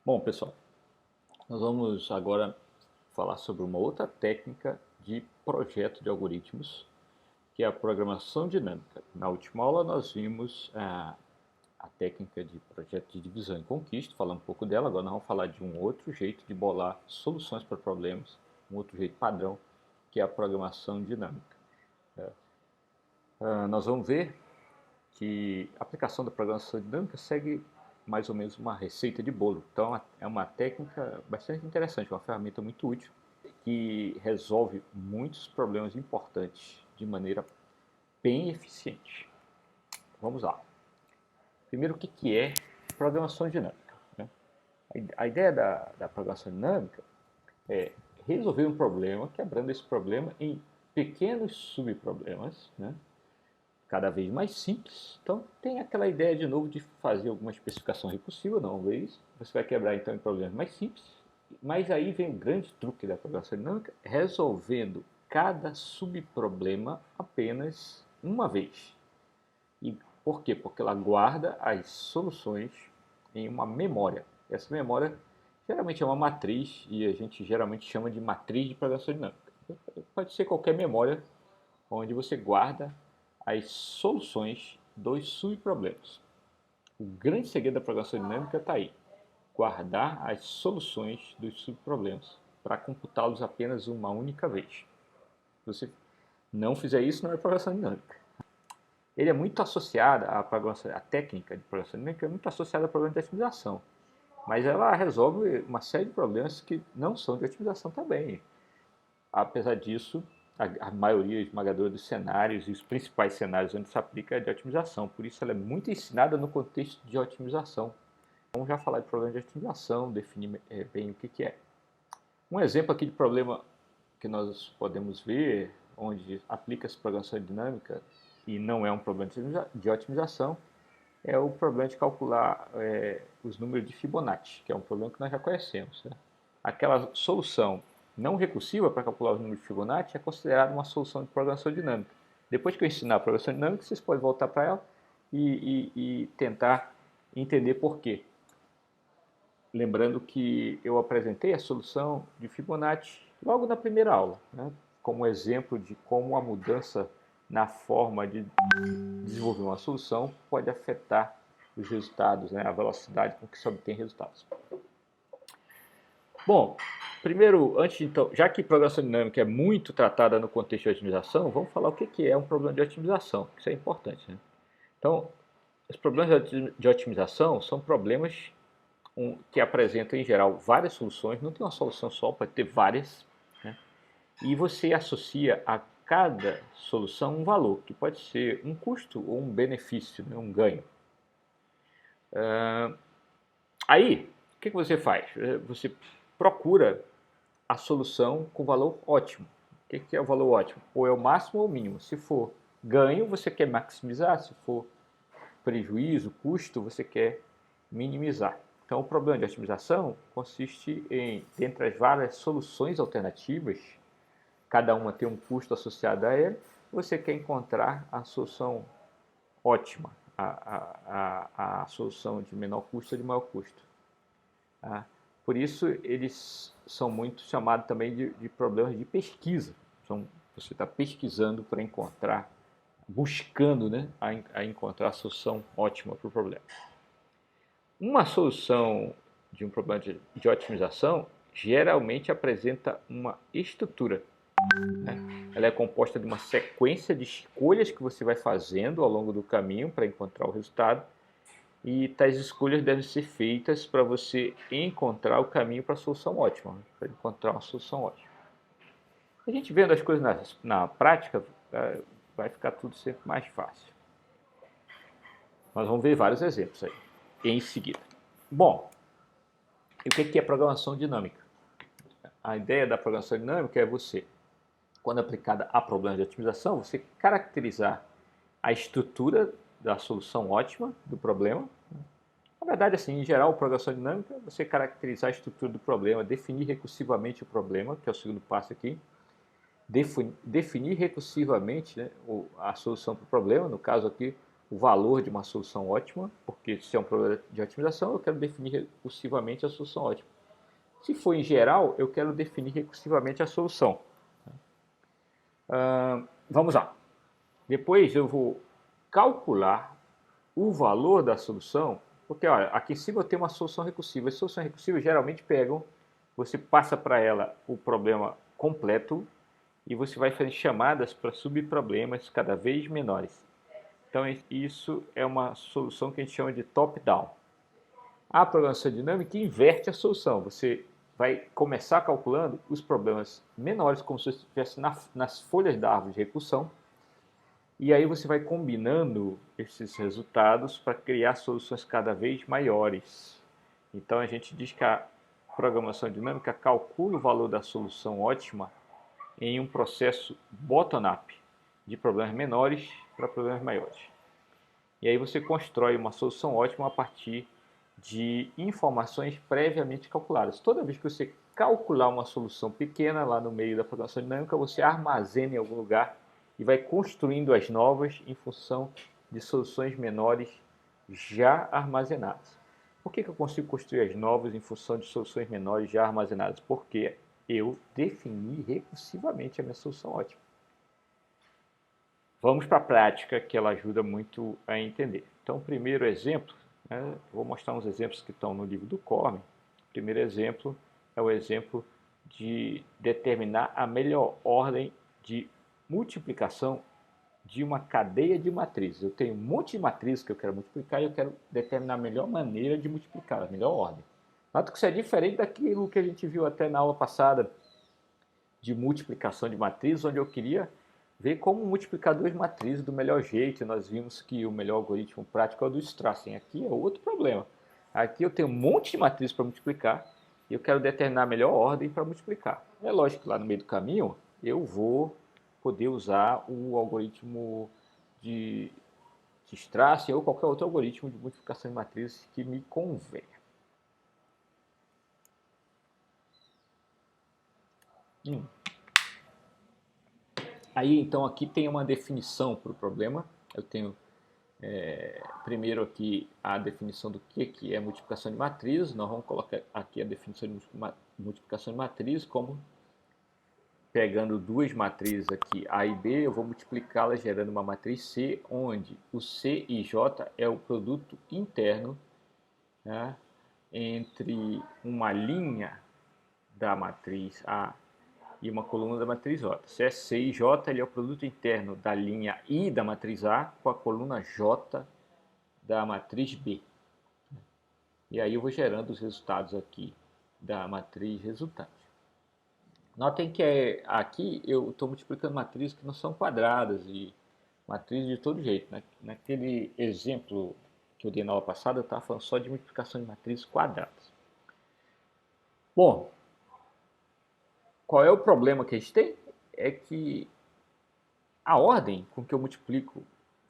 Bom, pessoal, nós vamos agora falar sobre uma outra técnica de projeto de algoritmos, que é a programação dinâmica. Na última aula nós vimos a técnica de projeto de divisão e conquista, falar um pouco dela. Agora nós vamos falar de um outro jeito de bolar soluções para problemas, um outro jeito padrão, que é a programação dinâmica. Nós vamos ver que a aplicação da programação dinâmica segue mais ou menos uma receita de bolo. Então é uma técnica bastante interessante, uma ferramenta muito útil que resolve muitos problemas importantes de maneira bem eficiente. Vamos lá. Primeiro, o que é programação dinâmica? Né? A ideia da programação dinâmica é resolver um problema, quebrando esse problema em pequenos subproblemas, né? Cada vez mais simples. Então tem aquela ideia de novo de fazer alguma especificação recursiva, não é isso. Você vai quebrar então em problemas mais simples. Mas aí vem o grande truque da programação dinâmica, resolvendo cada subproblema apenas uma vez. E por quê? Porque ela guarda as soluções em uma memória. Essa memória geralmente é uma matriz e a gente geralmente chama de matriz de programação dinâmica. Pode ser qualquer memória onde você guarda as soluções dos subproblemas. O grande segredo da programação dinâmica está aí: guardar as soluções dos subproblemas para computá-los apenas uma única vez. Se você não fizer isso, não é programação dinâmica. Ele é muito associado à técnica de programação dinâmica, é muito associada a problemas de otimização. Mas ela resolve uma série de problemas que não são de otimização também. Apesar disso, a maioria esmagadora dos cenários e os principais cenários onde se aplica é de otimização. Por isso ela é muito ensinada no contexto de otimização. Vamos já falar de problema de otimização, definir bem o que é. Um exemplo aqui de problema que nós podemos ver, onde aplica-se programação dinâmica e não é um problema de otimização, é o problema de calcular os números de Fibonacci, que é um problema que nós já conhecemos. Né? Aquela solução não recursiva para calcular os números de Fibonacci é considerada uma solução de programação dinâmica. Depois que eu ensinar a programação dinâmica, vocês podem voltar para ela e tentar entender por quê. Lembrando que eu apresentei a solução de Fibonacci logo na primeira aula, né? Como exemplo de como a mudança na forma de desenvolver uma solução pode afetar os resultados, né? A velocidade com que se obtém resultados. Bom, primeiro, antes então, já que programação dinâmica é muito tratada no contexto de otimização, vamos falar o que é um problema de otimização, isso é importante. Né? Então, os problemas de otimização são problemas que apresentam, em geral, várias soluções, não tem uma solução só, pode ter várias, né? E você associa a cada solução um valor, que pode ser um custo ou um benefício, né? Um ganho. Aí, o que você faz? Você procura a solução com valor ótimo. O que é o valor ótimo? Ou é o máximo ou o mínimo. Se for ganho, você quer maximizar. Se for prejuízo, custo, você quer minimizar. Então, o problema de otimização consiste em, dentre as várias soluções alternativas, cada uma tem um custo associado a ele, você quer encontrar a solução ótima, a solução de menor custo ou de maior custo. Tá? Por isso, eles são muito chamados também de problemas de pesquisa. Então, você está pesquisando para encontrar, buscando, né, a encontrar a solução ótima para o problema. Uma solução de um problema de otimização geralmente apresenta uma estrutura. Né? Ela é composta de uma sequência de escolhas que você vai fazendo ao longo do caminho para encontrar o resultado, e tais escolhas devem ser feitas para você encontrar o caminho para a solução ótima, né? Para encontrar uma solução ótima. A gente vendo as coisas na prática, vai ficar tudo sempre mais fácil. Nós vamos ver vários exemplos aí em seguida. Bom, e o que é programação dinâmica? A ideia da programação dinâmica é você, quando aplicada a problemas de otimização, você caracterizar a estrutura da solução ótima do problema. Na verdade, assim, em geral, a programação dinâmica é você caracterizar a estrutura do problema, definir recursivamente o problema, que é o segundo passo aqui, definir recursivamente, né, a solução para o problema, no caso aqui, o valor de uma solução ótima, porque se é um problema de otimização, eu quero definir recursivamente a solução ótima. Se for em geral, eu quero definir recursivamente a solução. Vamos lá. Depois eu vou calcular o valor da solução, porque olha, aqui em cima eu tenho uma solução recursiva. As soluções recursivas geralmente pegam, você passa para ela o problema completo e você vai fazer chamadas para subproblemas cada vez menores. Então isso é uma solução que a gente chama de top-down. A programação dinâmica inverte a solução. Você vai começar calculando os problemas menores, como se estivesse nas folhas da árvore de recursão, e aí você vai combinando esses resultados para criar soluções cada vez maiores. Então a gente diz que a programação dinâmica calcula o valor da solução ótima em um processo bottom-up, de problemas menores para problemas maiores. E aí você constrói uma solução ótima a partir de informações previamente calculadas. Toda vez que você calcular uma solução pequena lá no meio da programação dinâmica, você armazena em algum lugar e vai construindo as novas em função de soluções menores já armazenadas. Por que eu consigo construir as novas em função de soluções menores já armazenadas? Porque eu defini recursivamente a minha solução ótima. Vamos para a prática, que ela ajuda muito a entender. Então, o primeiro exemplo, vou mostrar uns exemplos que estão no livro do Cormen. O primeiro exemplo é o exemplo de determinar a melhor ordem de multiplicação de uma cadeia de matrizes. Eu tenho um monte de matrizes que eu quero multiplicar e eu quero determinar a melhor maneira de multiplicar, a melhor ordem. Nota que isso é diferente daquilo que a gente viu até na aula passada de multiplicação de matrizes, onde eu queria ver como multiplicar duas matrizes do melhor jeito. E nós vimos que o melhor algoritmo prático é o do Strassen. Aqui é outro problema. Aqui eu tenho um monte de matrizes para multiplicar e eu quero determinar a melhor ordem para multiplicar. É lógico que lá no meio do caminho eu vou poder usar o algoritmo de Strassen ou qualquer outro algoritmo de multiplicação de matrizes que me convenha. Aí então aqui tem uma definição para o problema. Eu tenho primeiro aqui a definição do que é multiplicação de matrizes. Nós vamos colocar aqui a definição de multiplicação de matrizes como pegando duas matrizes aqui, A e B, eu vou multiplicá-las gerando uma matriz C, onde o C e J é o produto interno, né, entre uma linha da matriz A e uma coluna da matriz J. Se é C e J, ele é o produto interno da linha I da matriz A com a coluna J da matriz B. E aí eu vou gerando os resultados aqui da matriz resultante. Notem que aqui eu estou multiplicando matrizes que não são quadradas e matrizes de todo jeito. Naquele exemplo que eu dei na aula passada, eu estava falando só de multiplicação de matrizes quadradas. Bom, qual é o problema que a gente tem? É que a ordem com que eu multiplico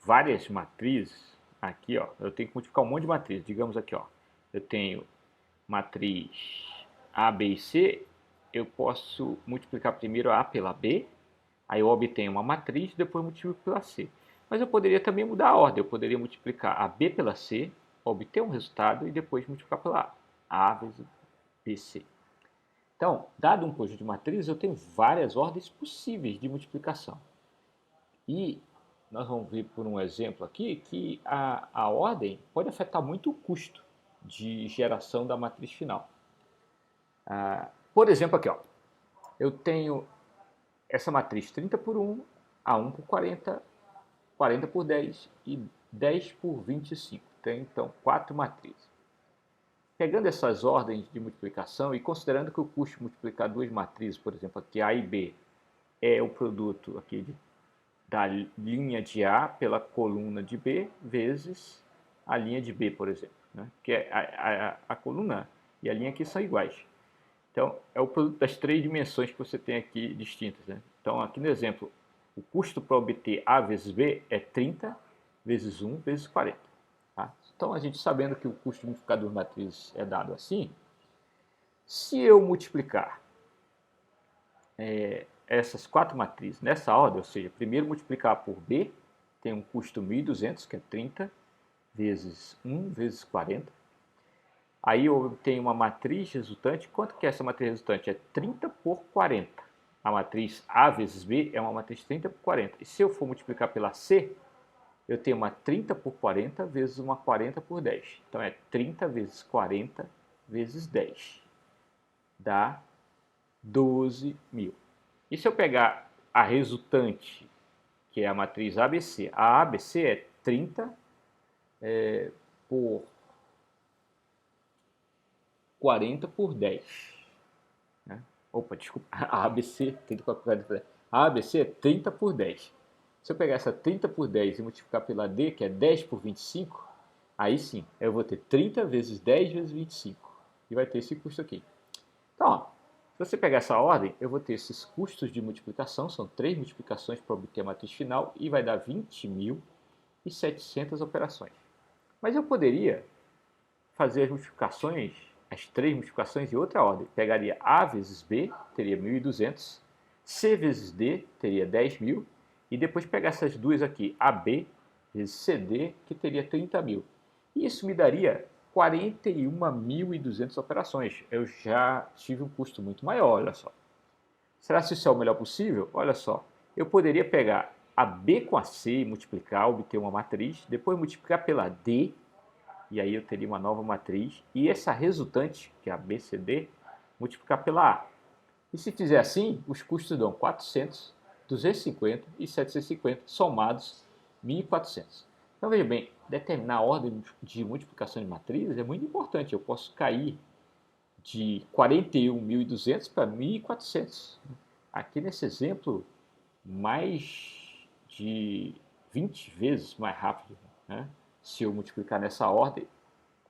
várias matrizes, aqui ó, eu tenho que multiplicar um monte de matrizes. Digamos aqui, ó, eu tenho matriz A, B e C, eu posso multiplicar primeiro A pela B, aí eu obtenho uma matriz, depois multiplico pela C. Mas eu poderia também mudar a ordem, eu poderia multiplicar a B pela C, obter um resultado e depois multiplicar pela A vezes BC. Então, dado um conjunto de matrizes, eu tenho várias ordens possíveis de multiplicação. E nós vamos ver por um exemplo aqui que a ordem pode afetar muito o custo de geração da matriz final. Por exemplo, aqui, ó, eu tenho essa matriz 30 por 1, A1 por 40, 40 por 10 e 10 por 25. Tem então 4 matrizes. Pegando essas ordens de multiplicação e considerando que o custo de multiplicar duas matrizes, por exemplo, aqui A e B, é o produto aqui da linha de A pela coluna de B vezes a linha de B, por exemplo. Né? Que a coluna e a linha aqui são iguais. Então, é o produto das três dimensões que você tem aqui distintas. Né? Então, aqui no exemplo, o custo para obter A vezes B é 30 vezes 1 vezes 40. Tá? Então, a gente sabendo que o custo de multiplicar duas matrizes é dado assim, se eu multiplicar essas 4 matrizes nessa ordem, ou seja, primeiro multiplicar por B, tem um custo 1.200, que é 30 vezes 1 vezes 40. Aí eu tenho uma matriz resultante. Quanto que é essa matriz resultante? É 30 por 40. A matriz A vezes B é uma matriz 30 por 40. E se eu for multiplicar pela C, eu tenho uma 30 por 40 vezes uma 40 por 10. Então é 30 vezes 40 vezes 10. Dá 12.000. E se eu pegar a resultante, que é a matriz ABC? A ABC é 30 por 40 por 10. Né? Opa, desculpa. A ABC, 30 por 40 por 10. A ABC é 30 por 10. Se eu pegar essa 30 por 10 e multiplicar pela D, que é 10 por 25, aí sim, eu vou ter 30 vezes 10 vezes 25. E vai ter esse custo aqui. Então, ó, se você pegar essa ordem, eu vou ter esses custos de multiplicação, são 3 multiplicações para obter a matriz final, e vai dar 20.700 operações. Mas eu poderia fazer as multiplicações, as 3 multiplicações em outra ordem. Pegaria A vezes B, teria 1.200, C vezes D, teria 10.000, e depois pegar essas duas aqui, AB vezes CD, que teria 30.000. E isso me daria 41.200 operações. Eu já tive um custo muito maior, olha só. Será que isso é o melhor possível? Olha só, eu poderia pegar a B com a C e multiplicar, obter uma matriz, depois multiplicar pela D, e aí eu teria uma nova matriz, e essa resultante, que é a BCD, multiplicar pela A. E se fizer assim, os custos dão 400, 250 e 750, somados 1.400. Então veja bem, determinar a ordem de multiplicação de matrizes é muito importante. Eu posso cair de 41.200 para 1.400. Aqui nesse exemplo, mais de 20 vezes mais rápido, né? Se eu multiplicar nessa ordem,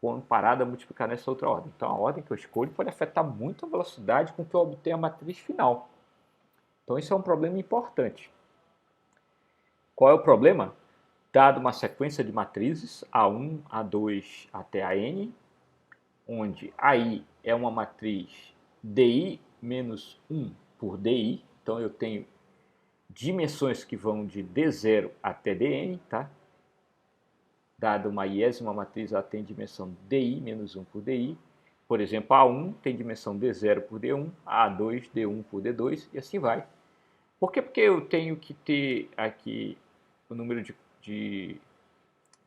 comparado a multiplicar nessa outra ordem. Então a ordem que eu escolho pode afetar muito a velocidade com que eu obtenho a matriz final. Então isso é um problema importante. Qual é o problema? Dado uma sequência de matrizes, A1, A2 até AN, onde AI é uma matriz DI menos 1 por DI, então eu tenho dimensões que vão de D0 até Dn, tá? Dada uma iésima matriz, ela tem dimensão DI menos 1 por DI. Por exemplo, A1 tem dimensão D0 por D1, A2 D1 por D2 e assim vai. Por quê? Porque eu tenho que ter aqui o número de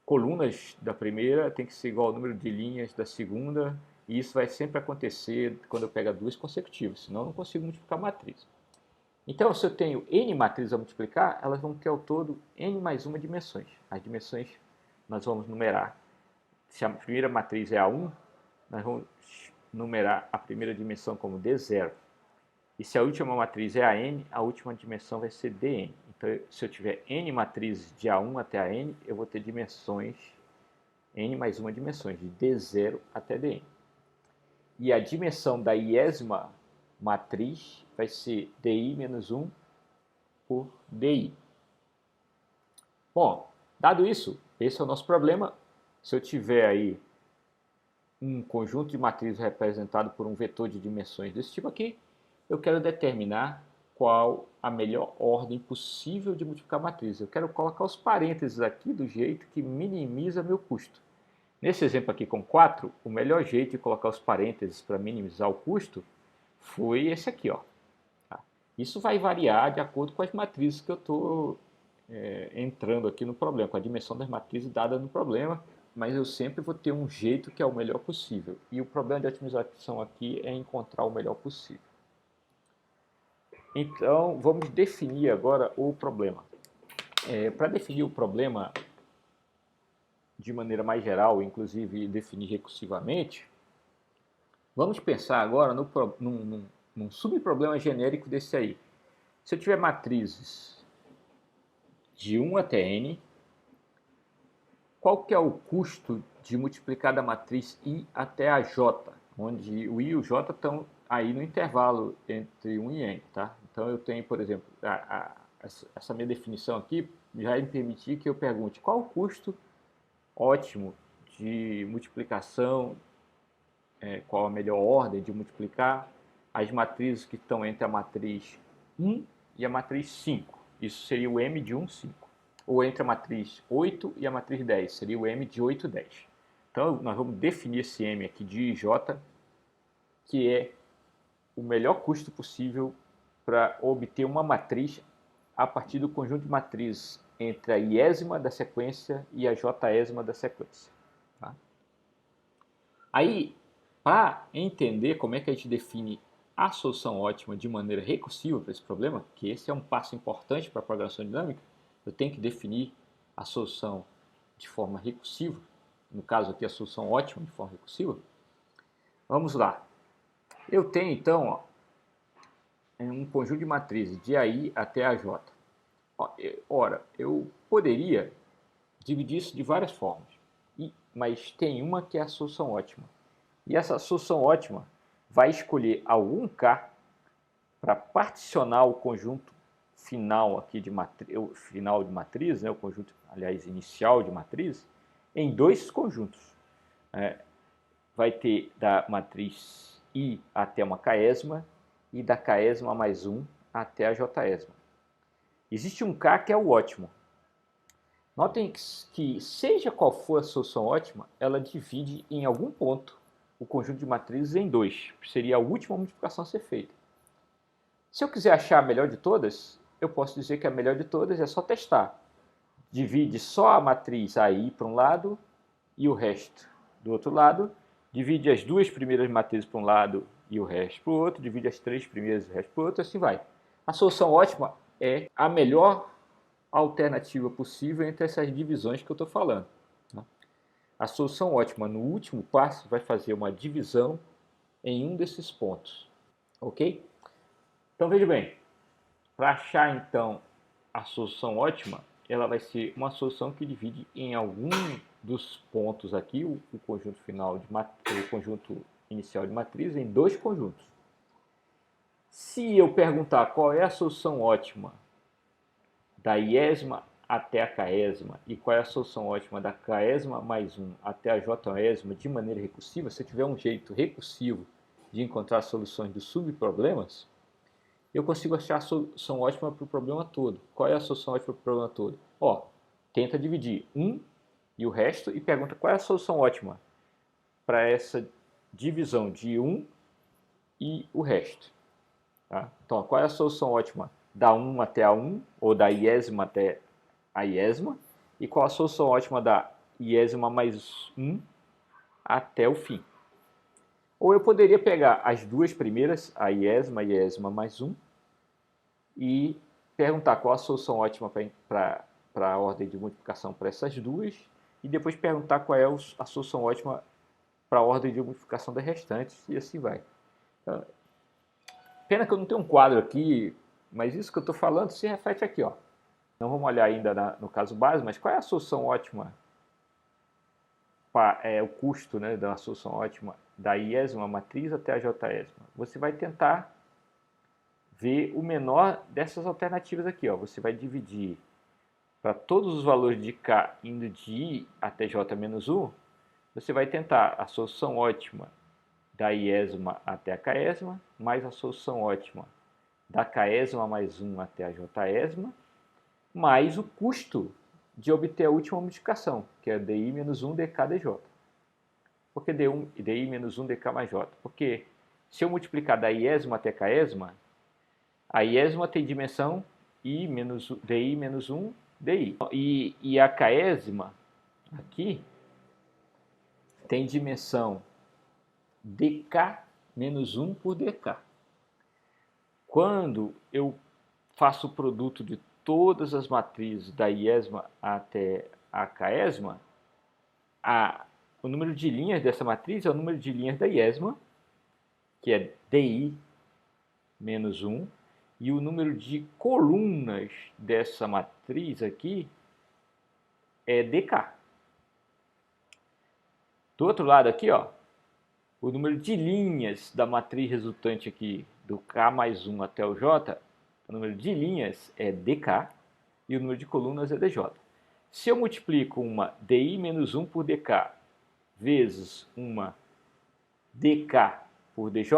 colunas da primeira tem que ser igual ao número de linhas da segunda, e isso vai sempre acontecer quando eu pego duas consecutivas, senão eu não consigo multiplicar a matriz. Então, se eu tenho n matrizes a multiplicar, elas vão ter ao todo n mais uma dimensões. As dimensões nós vamos numerar. Se a primeira matriz é A1, nós vamos numerar a primeira dimensão como D0. E se a última matriz é AN, a última dimensão vai ser Dn. Então, se eu tiver n matrizes de A1 até AN, eu vou ter dimensões, n mais uma dimensões, de D0 até Dn. E a dimensão da iésima matriz vai ser DI menos 1 por DI. Bom, dado isso, esse é o nosso problema. Se eu tiver aí um conjunto de matrizes representado por um vetor de dimensões desse tipo aqui, eu quero determinar qual a melhor ordem possível de multiplicar matrizes. Eu quero colocar os parênteses aqui do jeito que minimiza meu custo. Nesse exemplo aqui com 4, o melhor jeito de colocar os parênteses para minimizar o custo foi esse aqui, ó. Isso vai variar de acordo com as matrizes que eu estou entrando aqui no problema, com a dimensão das matrizes dada no problema, mas eu sempre vou ter um jeito que é o melhor possível. E o problema de otimização aqui é encontrar o melhor possível. Então, vamos definir agora o problema. Para definir o problema de maneira mais geral, inclusive definir recursivamente, vamos pensar agora num subproblema genérico desse aí. Se eu tiver matrizes de 1 até n, qual que é o custo de multiplicar da matriz I até a J, onde o I e o J estão aí no intervalo entre 1 e n, tá? Então eu tenho, por exemplo, essa minha definição aqui já me permitir que eu pergunte qual o custo ótimo de multiplicação, qual a melhor ordem de multiplicar as matrizes que estão entre a matriz 1 e a matriz 5. Isso seria o M de 1, 5. ou entre a matriz 8 e a matriz 10, seria o M de 8, 10. Então, nós vamos definir esse M aqui de IJ, que é o melhor custo possível para obter uma matriz a partir do conjunto de matrizes entre a iésima da sequência e a jésima da sequência. Tá? Aí, para entender como é que a gente define a solução ótima de maneira recursiva para esse problema, que esse é um passo importante para a programação dinâmica, eu tenho que definir a solução de forma recursiva, no caso aqui a solução ótima de forma recursiva. Vamos lá. Eu tenho então um conjunto de matrizes de AI até AJ. Ora, eu poderia dividir isso de várias formas, mas tem uma que é a solução ótima. E essa solução ótima vai escolher algum K para particionar o conjunto final aqui de matriz, né, o conjunto, aliás, inicial de matriz, em dois conjuntos. Vai ter da matriz I até uma Késima e da Késima mais 1 até a Jésima. Existe um K que é o ótimo. Notem que, seja qual for a solução ótima, ela divide em algum ponto o conjunto de matrizes em dois. Seria a última multiplicação a ser feita. Se eu quiser achar a melhor de todas, eu posso dizer que a melhor de todas é só testar. Divide só a matriz AI para um lado e o resto do outro lado. Divide as duas primeiras matrizes para um lado e o resto para o outro. Divide as três primeiras e o resto para o outro, assim vai. A solução ótima é a melhor alternativa possível entre essas divisões que eu estou falando. A solução ótima no último passo vai fazer uma divisão em um desses pontos. Ok? Então veja bem, para achar então a solução ótima, ela vai ser uma solução que divide em algum dos pontos aqui, o conjunto final o conjunto inicial de matriz, em dois conjuntos. Se eu perguntar qual é a solução ótima da iésima até a Késima e qual é a solução ótima da Késima mais 1 até a Jésima de maneira recursiva, se eu tiver um jeito recursivo de encontrar soluções dos subproblemas, eu consigo achar a solução ótima para o problema todo. Qual é a solução ótima para o problema todo? Tenta dividir 1 e o resto e pergunta qual é a solução ótima para essa divisão de 1 e o resto. Tá? Então, qual é a solução ótima da 1 até a 1, ou da iésima até a iésima, e qual a solução ótima da iésima mais 1 até o fim. Ou eu poderia pegar as duas primeiras, a iésima e a iésima mais 1, e perguntar qual a solução ótima para a ordem de multiplicação para essas duas, e depois perguntar qual é a solução ótima para a ordem de multiplicação das restantes, e assim vai. Então, pena que eu não tenho um quadro aqui, mas isso que eu estou falando se reflete aqui. Não vamos olhar ainda no caso base, mas qual é a solução ótima, o custo, né, da solução ótima da iésima matriz até a jésima? Você vai tentar ver o menor dessas alternativas aqui. Você vai dividir para todos os valores de K indo de I até J menos 1, você vai tentar a solução ótima da iésima até a Késima, mais a solução ótima da Késima mais 1 até a Jésima, mais o custo de obter a última multiplicação, que é DI menos 1 dk dj. Por que DI menos 1 dk mais j? Porque se eu multiplicar da iésima até a Késima, a iésima tem dimensão DI menos 1 DI. E a Késima aqui tem dimensão dk menos 1 por dk. Quando eu faço o produto de todas as matrizes da iésima até a Késima, o número de linhas dessa matriz é o número de linhas da iésima, que é DI menos 1, e o número de colunas dessa matriz aqui é DK. Do outro lado aqui, o número de linhas da matriz resultante aqui do K mais 1 até o J, o número de linhas é DK e o número de colunas é DJ. Se eu multiplico uma DI menos 1 por DK vezes uma DK por DJ,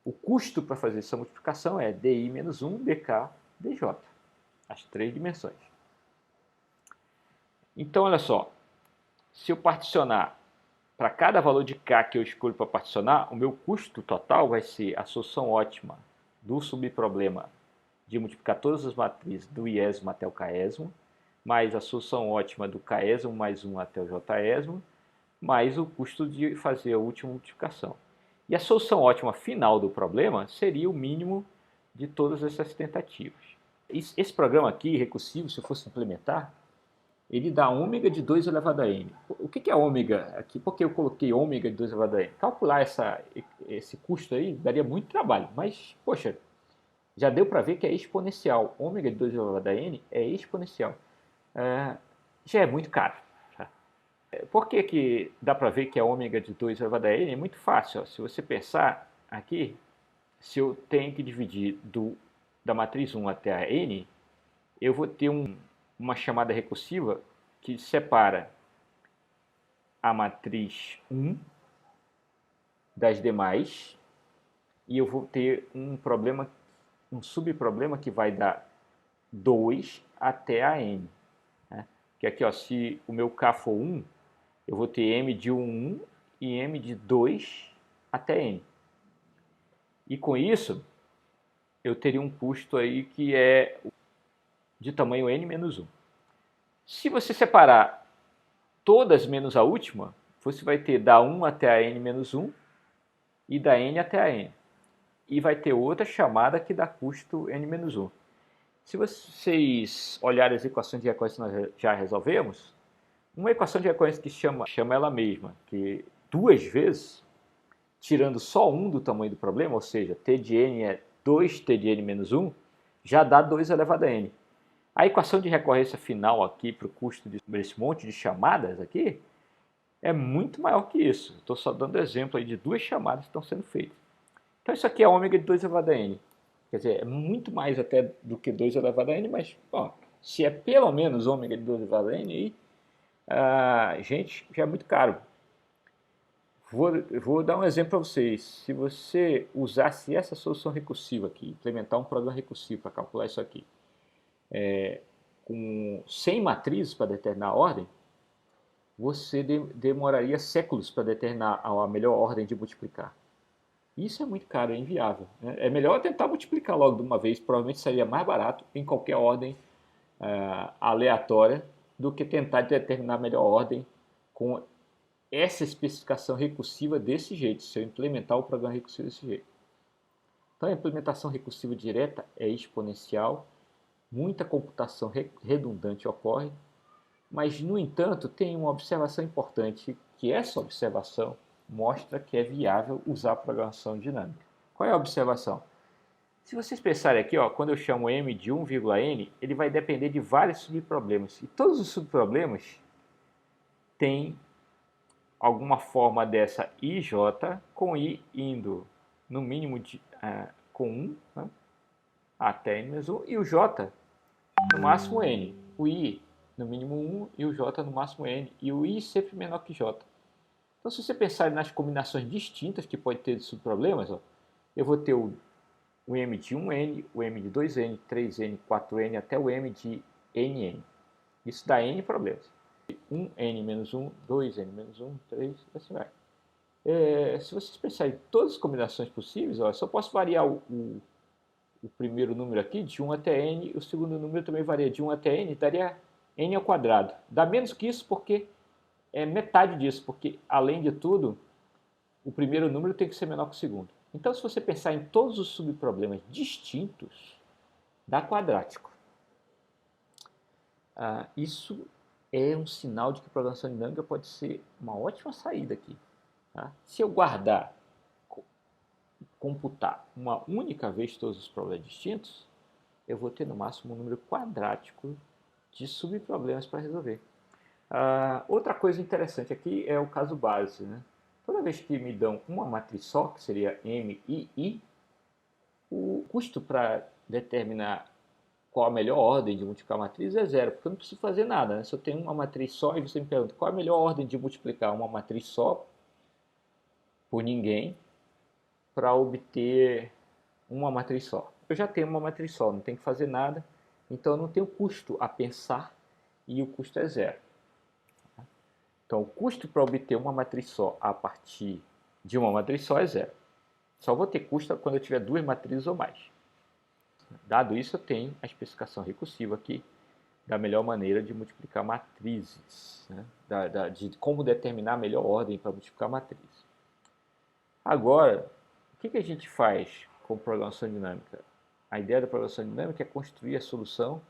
o custo para fazer essa multiplicação é DI menos 1 DK DJ, as três dimensões. Então, olha só, se eu particionar para cada valor de k que eu escolho para particionar, o meu custo total vai ser a solução ótima do subproblema de multiplicar todas as matrizes do iésimo até o késimo, mais a solução ótima do késimo mais 1 até o jésimo, mais o custo de fazer a última multiplicação. E a solução ótima final do problema seria o mínimo de todas essas tentativas. Esse programa aqui, recursivo, se eu fosse implementar, ele dá ômega de 2 elevado a n. O que é ômega aqui? Por que eu coloquei ômega de 2 elevado a n? Calcular esse custo aí daria muito trabalho, mas, poxa, já deu para ver que é exponencial. Ômega de 2 elevado a n é exponencial. Já é muito caro. Tá? Por que dá para ver que é ômega de 2 elevado a n? É muito fácil. Ó. Se você pensar aqui, se eu tenho que dividir da matriz 1 até a n, eu vou ter uma chamada recursiva que separa a matriz 1 das demais, e eu vou ter um subproblema que vai dar 2 até a n. Né? Que aqui, ó, se o meu k for 1, eu vou ter m de 1 e m de 2 até n. E com isso, eu teria um custo aí que é de tamanho n menos 1. Se você separar todas menos a última, você vai ter da 1 até a n menos 1 e da n até a n. E vai ter outra chamada que dá custo n menos 1. Se vocês olharem as equações de recorrência que nós já resolvemos, uma equação de recorrência que chama ela mesma, que duas vezes, tirando só um do tamanho do problema, ou seja, t de n é 2t de n menos 1, já dá 2 elevado a n. A equação de recorrência final aqui para o custo desse monte de chamadas aqui é muito maior que isso. Estou só dando exemplo aí de duas chamadas que estão sendo feitas. Então isso aqui é ômega de 2 elevado a n. Quer dizer, é muito mais até do que 2 elevado a n, mas ó, se é pelo menos ômega de 2 elevado a n, aí, gente, já é muito caro. Vou dar um exemplo para vocês. Se você usasse essa solução recursiva aqui, implementar um programa recursivo para calcular isso aqui, com 100 matrizes para determinar a ordem, você demoraria séculos para determinar a melhor ordem de multiplicar. Isso é muito caro, é inviável. Né? É melhor tentar multiplicar logo de uma vez, provavelmente seria mais barato em qualquer ordem aleatória do que tentar determinar a melhor ordem com essa especificação recursiva desse jeito, se eu implementar o programa recursivo desse jeito. Então a implementação recursiva direta é exponencial, muita computação redundante ocorre, mas, no entanto, tem uma observação importante, que essa observação mostra que é viável usar a programação dinâmica. Qual é a observação? Se vocês pensarem aqui, ó, quando eu chamo m de 1,n, ele vai depender de vários subproblemas. E todos os subproblemas têm alguma forma dessa ij com i indo no mínimo com 1, né, até n menos 1, e o j no máximo n. O i no mínimo 1 e o j no máximo n. E o i sempre menor que j. Então, se você pensar nas combinações distintas que pode ter de subproblemas, ó, eu vou ter o m de 1n, o m de 2n, 3n, 4n, até o m de nn. Isso dá n problemas. 1n menos 1, 2n menos 1, 3, assim vai. Se vocês pensarem em todas as combinações possíveis, ó, eu só posso variar o primeiro número aqui de 1 até n, o segundo número também varia de 1 até n, daria n ao quadrado. Dá menos que isso porque é metade disso, porque, além de tudo, o primeiro número tem que ser menor que o segundo. Então, se você pensar em todos os subproblemas distintos, dá quadrático. Isso é um sinal de que a programação dinâmica pode ser uma ótima saída aqui. Tá? Se eu computar uma única vez todos os problemas distintos, eu vou ter no máximo um número quadrático de subproblemas para resolver. Outra coisa interessante aqui é o caso base. Né? Toda vez que me dão uma matriz só, que seria M e I, o custo para determinar qual a melhor ordem de multiplicar a matriz é zero, porque eu não preciso fazer nada. Né? Se eu tenho uma matriz só e você me pergunta qual a melhor ordem de multiplicar uma matriz só por ninguém para obter uma matriz só. Eu já tenho uma matriz só, não tenho que fazer nada, então eu não tenho custo a pensar e o custo é zero. Então, o custo para obter uma matriz só a partir de uma matriz só é zero. Só vou ter custo quando eu tiver duas matrizes ou mais. Dado isso, eu tenho a especificação recursiva aqui da melhor maneira de multiplicar matrizes, né? De como determinar a melhor ordem para multiplicar matrizes. Agora, o que a gente faz com programação dinâmica? A ideia da programação dinâmica é construir a solução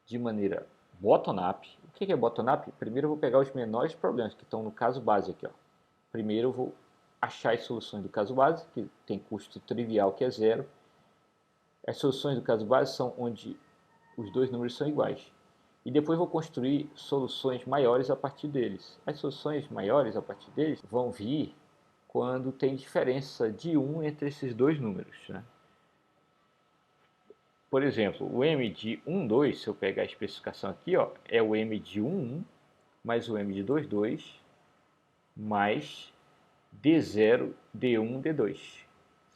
de maneira bottom-up. O que é bottom-up? Primeiro eu vou pegar os menores problemas que estão no caso base aqui. Ó. Primeiro eu vou achar as soluções do caso base, que tem custo trivial, que é zero. As soluções do caso base são onde os dois números são iguais. E depois vou construir soluções maiores a partir deles. As soluções maiores a partir deles vão vir quando tem diferença de 1 entre esses dois números. Né? Por exemplo, o m de 1, 2, se eu pegar a especificação aqui, ó, é o m de 1, 1, mais o m de 2, 2, mais D0, D1, D2.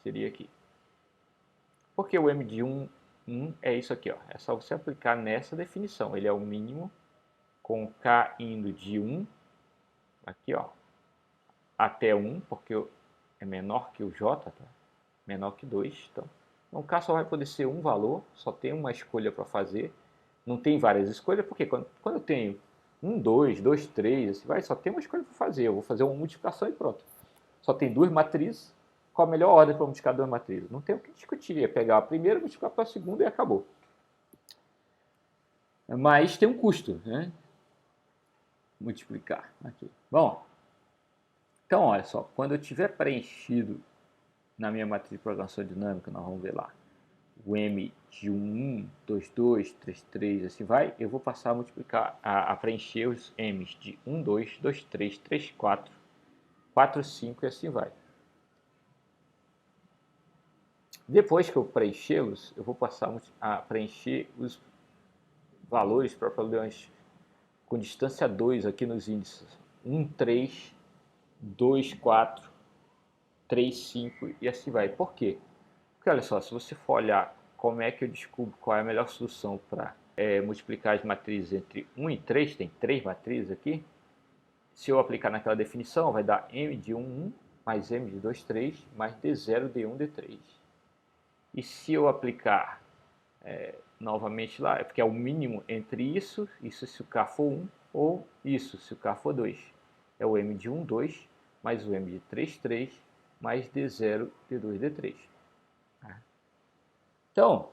Seria aqui. Porque o m de 1, 1 é isso aqui. Ó. É só você aplicar nessa definição. Ele é o mínimo com k indo de 1, aqui, ó, até 1, porque é menor que o j, tá? Menor que 2. Então, k só vai poder ser um valor, só tem uma escolha para fazer. Não tem várias escolhas, porque quando eu tenho 1, 2, 2, 3, assim vai, só tem uma escolha para fazer. Eu vou fazer uma multiplicação e pronto. Só tem duas matrizes. Qual a melhor ordem para multiplicar duas matrizes? Não tem o que discutir. É pegar a primeira, multiplicar para a segunda e acabou. Mas tem um custo, né? Multiplicar aqui. Bom, então olha só, quando eu tiver preenchido na minha matriz de programação dinâmica, nós vamos ver lá, o m de 1, 1, 2, 2, 3, 3, assim vai, eu vou passar a multiplicar, a preencher os m's de 1, 2, 2, 3, 3, 4, 4, 5 e assim vai. Depois que eu preenchê-los, eu vou passar a preencher os valores para problemas com distância 2 aqui nos índices. 1, 3, 2, 4, 3, 5 e assim vai. Por quê? Porque olha só, se você for olhar como é que eu descubro qual é a melhor solução para multiplicar as matrizes entre 1 e 3, tem 3 matrizes aqui. Se eu aplicar naquela definição, vai dar m de 1, 1, mais m de 2, 3, mais d0, d1, d3. E se eu aplicar novamente lá, é porque é o mínimo entre isso se o k for 1, ou isso se o k for 2. É o m de 1, 2, mais o m de 3, 3, mais d0, d2, d3. Então,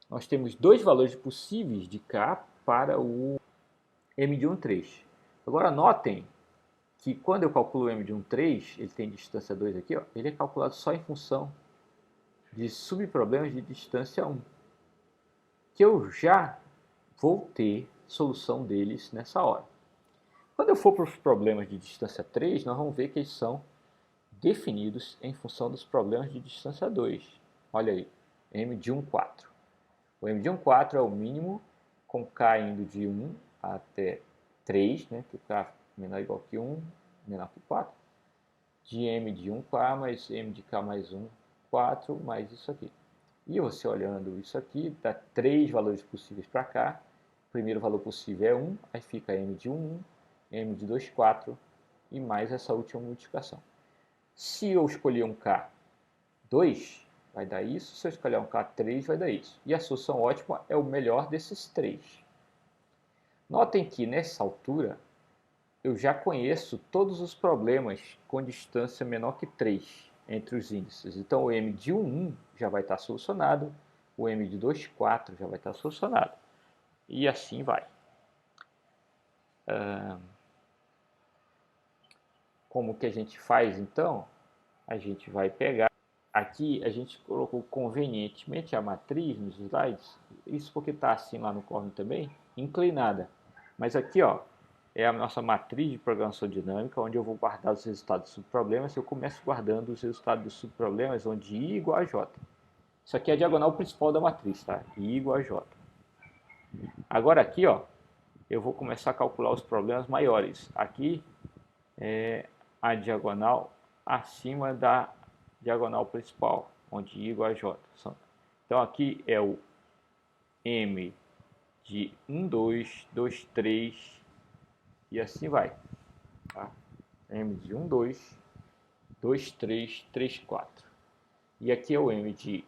nós temos dois valores possíveis de k para o m de 1, 3. Agora notem que quando eu calculo o m de 1, 3, ele tem distância 2 aqui, ó, ele é calculado só em função de subproblemas de distância 1. Que eu já vou ter solução deles nessa hora. Quando eu for para os problemas de distância 3, nós vamos ver que eles são definidos em função dos problemas de distância 2. Olha aí, m de 1, 4. O m de 1, 4 é o mínimo, com k indo de 1 até 3, né, que o k é menor ou igual que 1, menor que 4, de m de 1k mais m de k mais 1, 4, mais isso aqui. E você olhando isso aqui, dá 3 valores possíveis para cá. O primeiro valor possível é 1, aí fica m de 1, 1, m de 2, 4 e mais essa última multiplicação. Se eu escolher um k, 2, vai dar isso. Se eu escolher um k, 3, vai dar isso. E a solução ótima é o melhor desses 3. Notem que nessa altura eu já conheço todos os problemas com distância menor que 3 entre os índices. Então o m de 1, 1 já vai estar solucionado, o m de 2, 4 já vai estar solucionado. E assim vai. Como que a gente faz então? A gente vai pegar, aqui a gente colocou convenientemente a matriz nos slides, isso porque está assim lá no Corno também, inclinada. Mas aqui ó, é a nossa matriz de programação dinâmica, onde eu vou guardar os resultados dos subproblemas. Eu começo guardando os resultados dos subproblemas, onde I igual a J. Isso aqui é a diagonal principal da matriz, tá? I igual a J. Agora aqui, ó, eu vou começar a calcular os problemas maiores. Aqui é a diagonal acima da diagonal principal, onde I igual a J. Então aqui é o M de 1, 2, 2, 3 e assim vai. Tá? M de 1, 2, 2, 3, 3, 4. E aqui é o M de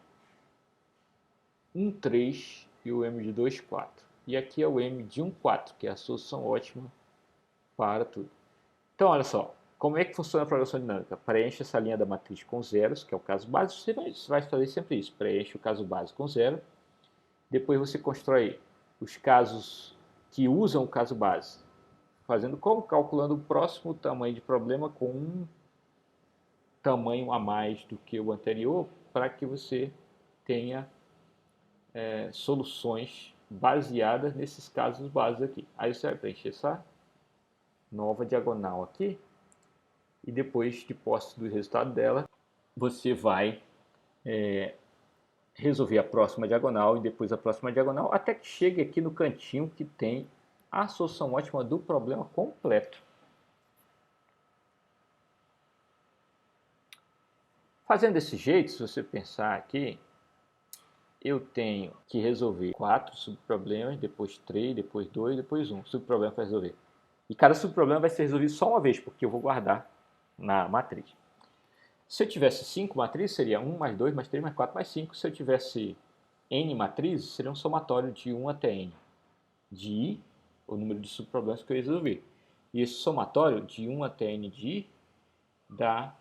1, 3 e o M de 2, 4. E aqui é o M de 1, 4, que é a solução ótima para tudo. Então, olha só, como é que funciona a programação dinâmica? Preenche essa linha da matriz com zeros, que é o caso básico. Você vai fazer sempre isso, preenche o caso básico com zero. Depois você constrói os casos que usam o caso base. Fazendo como? Calculando o próximo tamanho de problema com um tamanho a mais do que o anterior, para que você tenha soluções baseadas nesses casos básicos aqui. Aí você vai preencher essa nova diagonal aqui, e depois de posse do resultado dela, você vai resolver a próxima diagonal e depois a próxima diagonal, até que chegue aqui no cantinho que tem a solução ótima do problema completo. Fazendo desse jeito, se você pensar aqui, eu tenho que resolver 4 subproblemas, depois 3, depois 2, depois 1 subproblema para resolver. E cada subproblema vai ser resolvido só uma vez, porque eu vou guardar na matriz. Se eu tivesse 5 matrizes, seria 1 mais 2 mais 3 mais 4 mais 5. Se eu tivesse n matrizes, seria um somatório de 1 até n, de i, o número de subproblemas que eu ia resolver. E esse somatório de 1 até n de i dá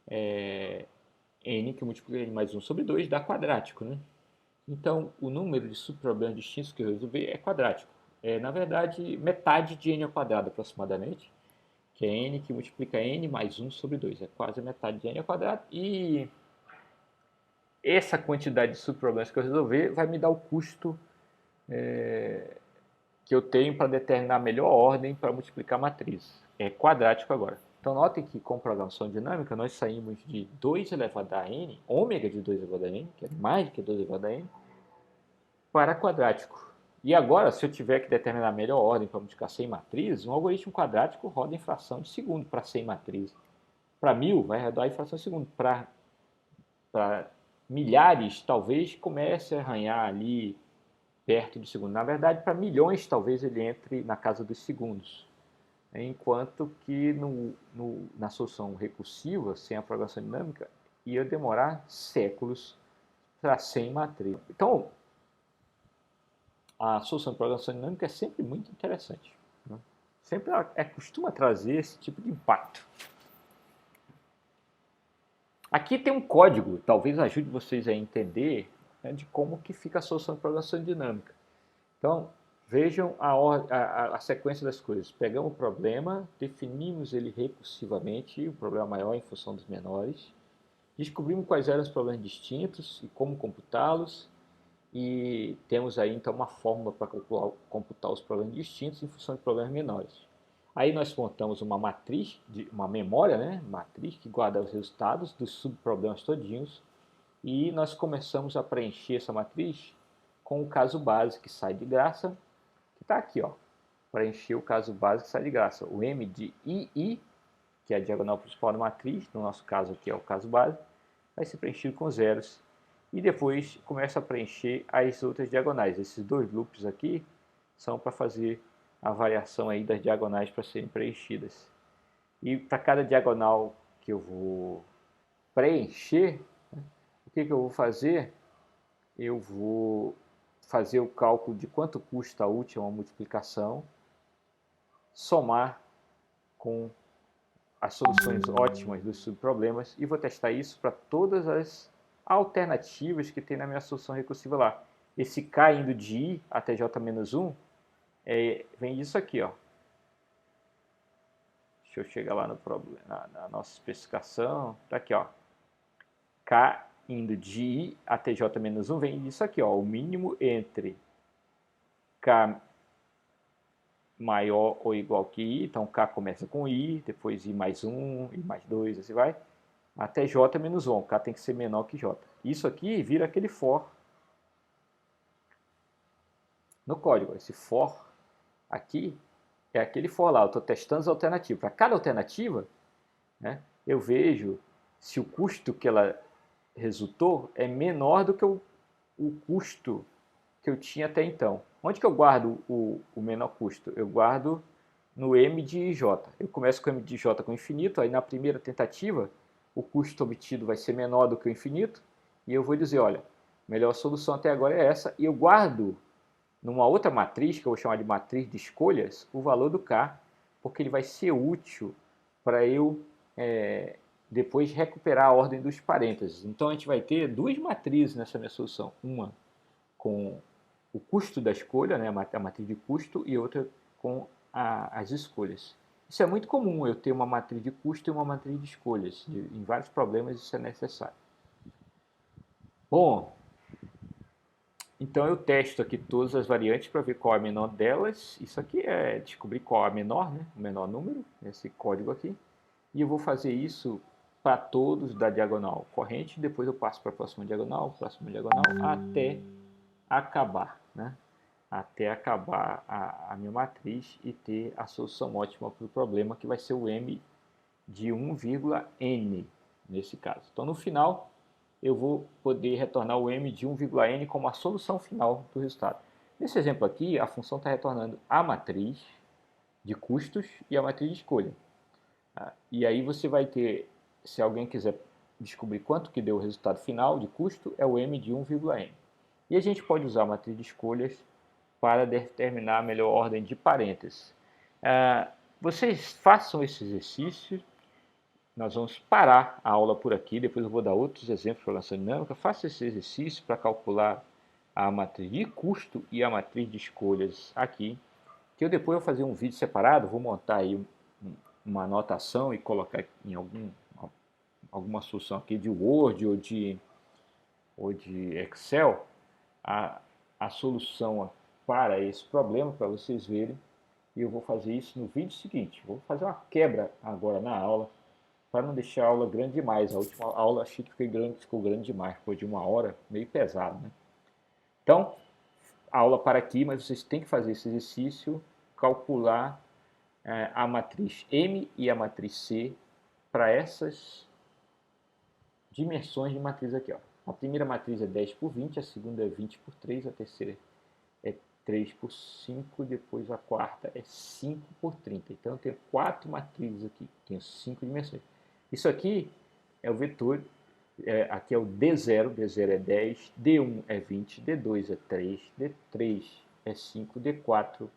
n, que multiplica n mais 1 sobre 2, dá quadrático, né? Então, o número de subproblemas distintos que eu resolver é quadrático. É, na verdade, metade de n ao quadrado, aproximadamente, que é n que multiplica n mais 1 sobre 2. É quase a metade de n ao quadrado. E essa quantidade de subproblemas que eu resolver vai me dar o custo que eu tenho para determinar a melhor ordem para multiplicar a matriz. É quadrático agora. Então, notem que com programação dinâmica, nós saímos de 2 elevado a n, ômega de 2 elevado a n, que é mais do que 2 elevado a n, para quadrático. E agora, se eu tiver que determinar a melhor ordem para multiplicar 100 matrizes, um algoritmo quadrático roda em fração de segundo para 100 matrizes. Para 1000, vai rodar em fração de segundo. Para milhares, talvez comece a arranhar ali perto do segundo. Na verdade, para milhões, talvez ele entre na casa dos segundos. Enquanto que na solução recursiva, sem a programação dinâmica, ia demorar séculos para 100 matrizes. Então, a solução de programação dinâmica é sempre muito interessante. Né? Sempre costuma trazer esse tipo de impacto. Aqui tem um código, talvez ajude vocês a entender, né, de como que fica a solução de programação dinâmica. Então, vejam a sequência das coisas. Pegamos o problema, definimos ele recursivamente, o problema maior em função dos menores, descobrimos quais eram os problemas distintos e como computá-los, e temos aí então uma fórmula para computar os problemas distintos em função de problemas menores. Aí nós montamos uma matriz, uma memória, né? Matriz que guarda os resultados dos subproblemas todinhos, e nós começamos a preencher essa matriz com o caso base que sai de graça, que está aqui, ó. Preencher o caso base que sai de graça. O M de II, que é a diagonal principal da matriz, no nosso caso aqui é o caso base, vai ser preenchido com zeros. E depois começa a preencher as outras diagonais. Esses dois loops aqui são para fazer a variação aí das diagonais para serem preenchidas. E para cada diagonal que eu vou preencher, né, o que eu vou fazer? Eu vou fazer o cálculo de quanto custa a última multiplicação, somar com as soluções ótimas dos subproblemas e vou testar isso para todas as alternativas que tem na minha solução recursiva lá. Esse K indo de I até J-1 vem disso aqui, ó. Deixa eu chegar lá no problema, na nossa especificação. Tá aqui, ó. K indo de I até J-1 vem disso aqui, ó. O mínimo entre K maior ou igual que I, então K começa com I, depois I mais 1, I mais 2, assim vai, até J menos 1, K tem que ser menor que J. Isso aqui vira aquele for no código. Esse for aqui é aquele for lá, eu estou testando as alternativas. Para cada alternativa, né, eu vejo se o custo que ela resultou é menor do que o custo que eu tinha até então. Onde que eu guardo o menor custo? Eu guardo no m de j. Eu começo com m de j com infinito, aí na primeira tentativa o custo obtido vai ser menor do que o infinito, e eu vou dizer, olha, a melhor solução até agora é essa, e eu guardo numa outra matriz, que eu vou chamar de matriz de escolhas, o valor do k, porque ele vai ser útil para eu depois recuperar a ordem dos parênteses. Então a gente vai ter duas matrizes nessa minha solução, uma com o custo da escolha, né, a matriz de custo, e outra com as escolhas. Isso é muito comum, eu ter uma matriz de custo e uma matriz de escolhas. Em vários problemas isso é necessário. Bom, então eu testo aqui todas as variantes para ver qual é a menor delas. Isso aqui é descobrir qual é a menor, né? O menor número, esse código aqui. E eu vou fazer isso para todos da diagonal corrente. Depois eu passo para a próxima diagonal, até acabar, né? Até acabar a minha matriz e ter a solução ótima para o problema, que vai ser o m de 1,n nesse caso. Então no final eu vou poder retornar o m de 1,n como a solução final do resultado. Nesse exemplo aqui, a função está retornando a matriz de custos e a matriz de escolha. E aí você vai ter, se alguém quiser descobrir quanto que deu o resultado final de custo, é o m de 1,n. E a gente pode usar a matriz de escolhas para determinar a melhor ordem de parênteses. Vocês façam esse exercício. Nós vamos parar a aula por aqui, depois eu vou dar outros exemplos de programação dinâmica. Faça esse exercício para calcular a matriz de custo e a matriz de escolhas aqui, que eu depois vou fazer um vídeo separado, vou montar aí uma anotação e colocar em alguma solução aqui de Word ou de Excel, a solução para esse problema, para vocês verem, e eu vou fazer isso no vídeo seguinte. Vou fazer uma quebra agora na aula, para não deixar a aula grande demais. A última aula achei que ficou grande demais, foi de 1 hora, meio pesado, né? Então, a aula para aqui, mas vocês têm que fazer esse exercício, calcular a matriz M e a matriz C para essas dimensões de matriz aqui. Ó. A primeira matriz é 10 por 20, a segunda é 20 por 3, a terceira é 3 por 5, depois a quarta é 5 por 30. Então eu tenho 4 matrizes aqui, tenho 5 dimensões. Isso aqui é o vetor, aqui é o D0, D0 é 10, D1 é 20, D2 é 3, D3 é 5, D4